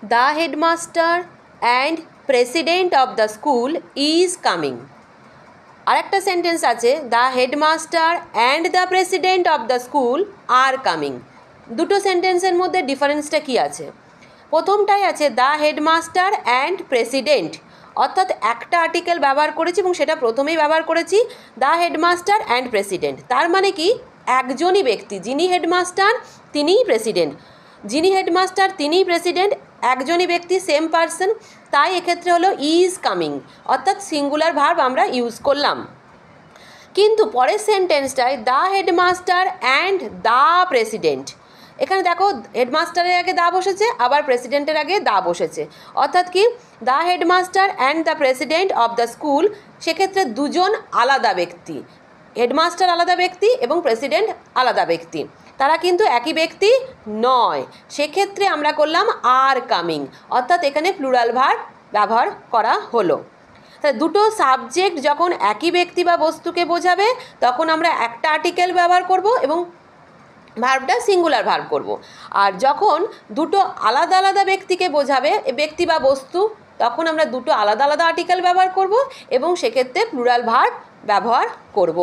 The headmaster and president of the school is coming. আরেকটা sentence আছে, the headmaster and the president of the school are coming. দুটো সেন্টেন্সের মধ্যে ডিফারেন্সটা কী আছে? প্রথমটাই আছে দ্য হেডমাস্টার অ্যান্ড প্রেসিডেন্ট, অর্থাৎ একটা আর্টিকেল ব্যবহার করেছি এবং সেটা প্রথমেই ব্যবহার করেছি দ্য হেডমাস্টার অ্যান্ড প্রেসিডেন্ট। তার মানে কি, একজনই ব্যক্তি, যিনি হেডমাস্টার তিনিই প্রেসিডেন্ট, যিনি হেডমাস্টার তিনিই প্রেসিডেন্ট, একজনই ব্যক্তি, সেম পারসন। তাই এক্ষেত্রে হলো ইজ কামিং, অর্থাৎ সিঙ্গুলার ভার্ব আমরা ইউজ করলাম। কিন্তু পরের সেন্টেন্সটায় the headmaster and the president, এখানে দেখো হেডমাস্টারের আগে দা বসেছে, আবার প্রেসিডেন্টের আগে দা বসেছে, অর্থাৎ কি the headmaster and the president of the school, সেক্ষেত্রে দুজন আলাদা ব্যক্তি, হেডমাস্টার আলাদা ব্যক্তি এবং প্রেসিডেন্ট আলাদা ব্যক্তি, তারা কিন্তু একই ব্যক্তি নয়। সেক্ষেত্রে আমরা করলাম আর কামিং, অর্থাৎ এখানে প্লুরাল ভার্ব ব্যবহার করা হলো। তাহলে দুটো সাবজেক্ট যখন একই ব্যক্তি বা বস্তুকে বোঝাবে তখন আমরা একটা আর্টিকেল ব্যবহার করব এবং ভার্বটা সিঙ্গুলার ভার্ব করব। আর যখন দুটো আলাদা আলাদা ব্যক্তিকে বোঝাবে, ব্যক্তি বা বস্তু, তখন আমরা দুটো আলাদা আলাদা আর্টিকেল ব্যবহার করব এবং সেক্ষেত্রে প্লুরাল ভার্ব ব্যবহার করব।